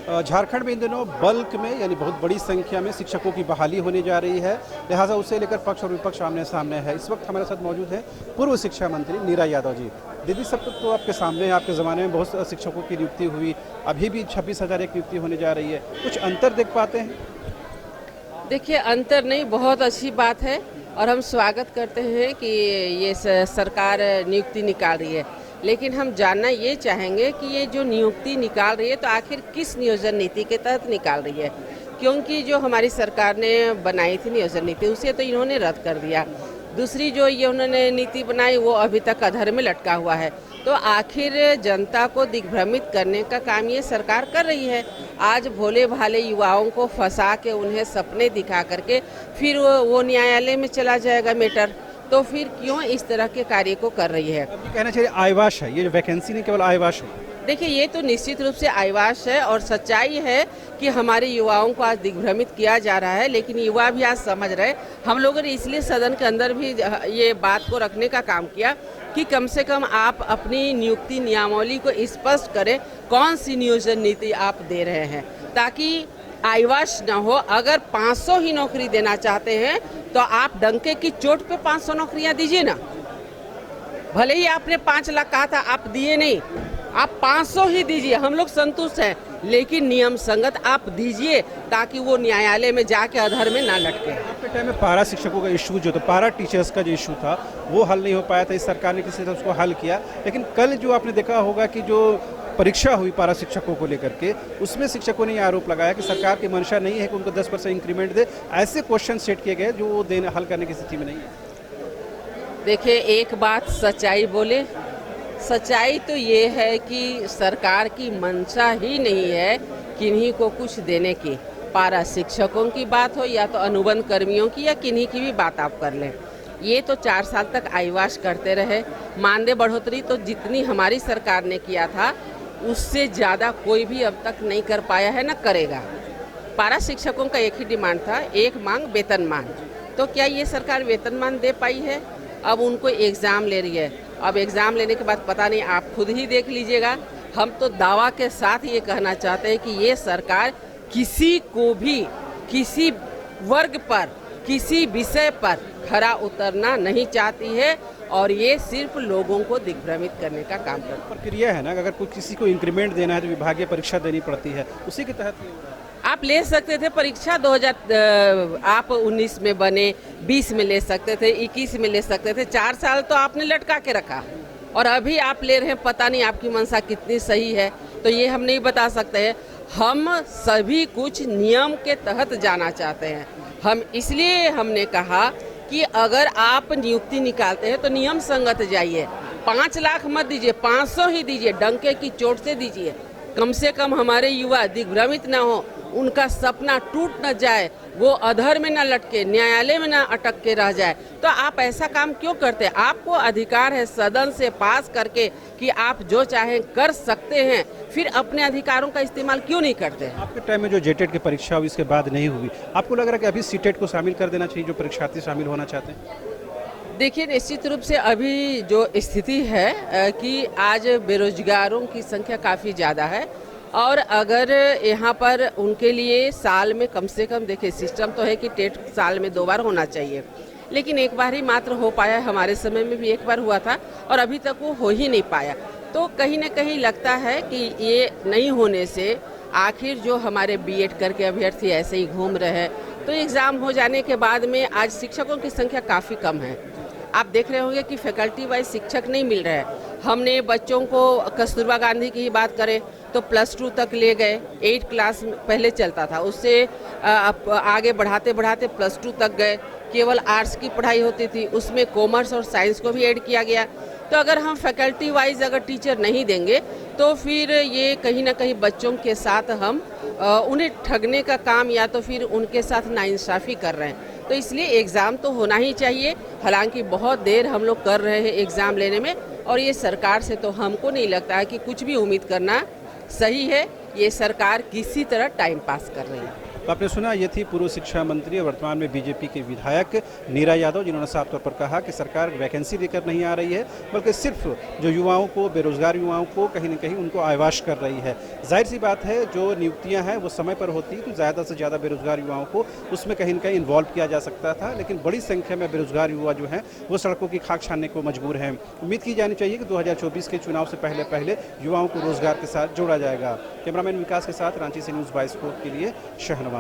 झारखंड में इन दिनों बल्क में यानी बहुत बड़ी संख्या में शिक्षकों की बहाली होने जा रही है, लिहाजा उसे लेकर पक्ष और विपक्ष आमने सामने है। इस वक्त हमारे साथ मौजूद है पूर्व शिक्षा मंत्री नीरा यादव जी। दीदी, सब तो आपके सामने है, आपके ज़माने में बहुत शिक्षकों की नियुक्ति हुई, अभी भी 26,000 एक नियुक्ति होने जा रही है, कुछ अंतर देख पाते हैं? देखिए, अंतर नहीं, बहुत अच्छी बात है और हम स्वागत करते हैं कि ये सरकार नियुक्ति निकाल रही है। लेकिन हम जानना ये चाहेंगे कि ये जो नियुक्ति निकाल रही है तो आखिर किस नियोजन नीति के तहत निकाल रही है, क्योंकि जो हमारी सरकार ने बनाई थी नियोजन नीति उसे तो इन्होंने रद्द कर दिया। दूसरी जो ये उन्होंने नीति बनाई वो अभी तक अधर में लटका हुआ है। तो आखिर जनता को दिग्भ्रमित करने का काम ये सरकार कर रही है। आज भोले भाले युवाओं को फंसा के उन्हें सपने दिखा करके फिर वो न्यायालय में चला जाएगा मैटर, तो फिर क्यों इस तरह के कार्य को कर रही है? अब ये कहना चाहिए आईवाश है, ये जो वैकेंसी नहीं केवल आईवाश है। देखिए, ये तो निश्चित रूप से आईवाश है और सच्चाई है कि हमारे युवाओं को आज दिग्भ्रमित किया जा रहा है, लेकिन युवा भी आज समझ रहे। हम लोगों ने इसलिए सदन के अंदर भी ये बात को रखने का काम किया कि कम से कम आप अपनी नियुक्ति नियमावली को स्पष्ट करें, कौन सी नियोजन नीति आप दे रहे हैं, ताकि आईवाश न हो। अगर 500 ही नौकरी देना चाहते हैं तो आप डंके की चोट पे 500 नौकरियां दीजिए ना। भले ही आपने 5 लाख कहा था, आप दिए नहीं, आप 500 ही दीजिए, हम लोग संतुष्ट हैं, लेकिन नियम संगत आप दीजिए ताकि वो न्यायालय में जाके अधर में ना लटके। आपके टाइम में पारा शिक्षकों का इशू जो था, पारा टीचर्स का जो इशू था वो हल नहीं हो पाया था, इस सरकार ने किसी तरह उसको हल किया। लेकिन कल जो आपने देखा होगा कि जो परीक्षा हुई पारा शिक्षकों को लेकर के, उसमें शिक्षकों ने ये आरोप लगाया कि सरकार की मंशा नहीं है कि उनको 10% इंक्रीमेंट दे। ऐसे क्वेश्चन सेट किए गए जो वो हल करने की स्थिति में नहीं है। देखिए, एक बात सच्चाई बोले, सच्चाई तो ये है कि सरकार की मंशा ही नहीं है किन्हीं को कुछ देने की। पारा शिक्षकों की बात हो या तो अनुबंध कर्मियों की या किन्हीं की भी बात आप कर लें, ये तो 4 साल तक आईवाश करते रहे। मानदेय बढ़ोतरी तो जितनी हमारी सरकार ने किया था उससे ज़्यादा कोई भी अब तक नहीं कर पाया है, न करेगा। पारा शिक्षकों का एक ही डिमांड था, एक मांग वेतनमान। तो क्या ये सरकार वेतनमान दे पाई है? अब उनको एग्ज़ाम ले रही है। अब एग्ज़ाम लेने के बाद पता नहीं, आप खुद ही देख लीजिएगा। हम तो दावा के साथ ये कहना चाहते हैं कि ये सरकार किसी को भी किसी वर्ग पर किसी विषय पर खरा उतरना नहीं चाहती है और ये सिर्फ लोगों को दिग्भ्रमित करने का काम करती है। प्रक्रिया है ना, अगर कोई किसी को इंक्रीमेंट देना है तो विभागीय परीक्षा देनी पड़ती है, उसी के तहत आप ले सकते थे परीक्षा। 2000 19 में बने, 20 में ले सकते थे, 21 में ले सकते थे। 4 साल तो आपने लटका के रखा और अभी आप ले रहे हैं। पता नहीं आपकी मंशा कितनी सही है, तो ये हम नहीं बता सकते हैं। हम सभी कुछ नियम के तहत जाना चाहते हैं। हम इसलिए हमने कहा कि अगर आप नियुक्ति निकालते हैं तो नियम संगत जाइए। 5 लाख मत दीजिए, 500 ही दीजिए, डंके की चोट से दीजिए। कम से कम हमारे युवा दिग्भ्रमित ना हो, उनका सपना टूट न जाए, वो अधर में न लटके, न्यायालय में न अटक के रह जाए। तो आप ऐसा काम क्यों करते हैं? आपको अधिकार है सदन से पास करके कि आप जो चाहें कर सकते हैं, फिर अपने अधिकारों का इस्तेमाल क्यों नहीं करते? आपके टाइम में जो जेटेट की परीक्षा हुई इसके बाद नहीं हुई, आपको लग रहा है कि अभी सीटेट को शामिल कर देना चाहिए जो परीक्षार्थी शामिल होना चाहते हैं? देखिए, निश्चित रूप से अभी जो स्थिति है कि आज बेरोजगारों की संख्या काफ़ी ज़्यादा है और अगर यहाँ पर उनके लिए साल में कम से कम, देखिए सिस्टम तो है कि टेट साल में 2 बार होना चाहिए, लेकिन एक बार ही मात्र हो पाया। हमारे समय में भी एक बार हुआ था और अभी तक वो हो ही नहीं पाया। तो कहीं ना कहीं लगता है कि ये नहीं होने से आखिर जो हमारे बीएड करके अभ्यर्थी ऐसे ही घूम रहे हैं, तो एग्ज़ाम हो जाने के बाद में आज शिक्षकों की संख्या काफ़ी कम है। आप देख रहे होंगे कि फैकल्टी वाइज शिक्षक नहीं मिल रहे हैं। हमने बच्चों को कस्तूरबा गांधी की ही बात करें तो +2 तक ले गए, 8 क्लास पहले चलता था, उससे आगे बढ़ाते बढ़ाते +2 तक गए। केवल आर्ट्स की पढ़ाई होती थी, उसमें कॉमर्स और साइंस को भी ऐड किया गया। तो अगर हम फैकल्टी वाइज अगर टीचर नहीं देंगे तो फिर ये कहीं ना कहीं बच्चों के साथ हम उन्हें ठगने का काम या तो फिर उनके साथ नाइंसाफ़ी कर रहे हैं। तो इसलिए एग्ज़ाम तो होना ही चाहिए। हालांकि बहुत देर हम लोग कर रहे हैं एग्ज़ाम लेने में और ये सरकार से तो हमको नहीं लगता है कि कुछ भी उम्मीद करना सही है। ये सरकार किसी तरह टाइम पास कर रही है। तो आपने सुना, ये थी पूर्व शिक्षा मंत्री और वर्तमान में बीजेपी के विधायक नीरा यादव, जिन्होंने साफ तौर पर कहा कि सरकार वैकेंसी देकर नहीं आ रही है, बल्कि सिर्फ जो युवाओं को, बेरोजगार युवाओं को कहीं न कहीं उनको आह्वाश कर रही है। जाहिर सी बात है, जो नियुक्तियां हैं वो समय पर होती तो ज़्यादा से ज़्यादा बेरोजगार युवाओं को उसमें कहीं न कहीं इन्वॉल्व किया जा सकता था, लेकिन बड़ी संख्या में बेरोजगार युवा जो हैं वो सड़कों की खाक छानने को मजबूर हैं। उम्मीद की जानी चाहिए कि 2024 के चुनाव से पहले युवाओं को रोजगार के साथ जोड़ा जाएगा। कैमरामैन विकास के साथ रांची से न्यूज़ 22 के लिए शहनवाज।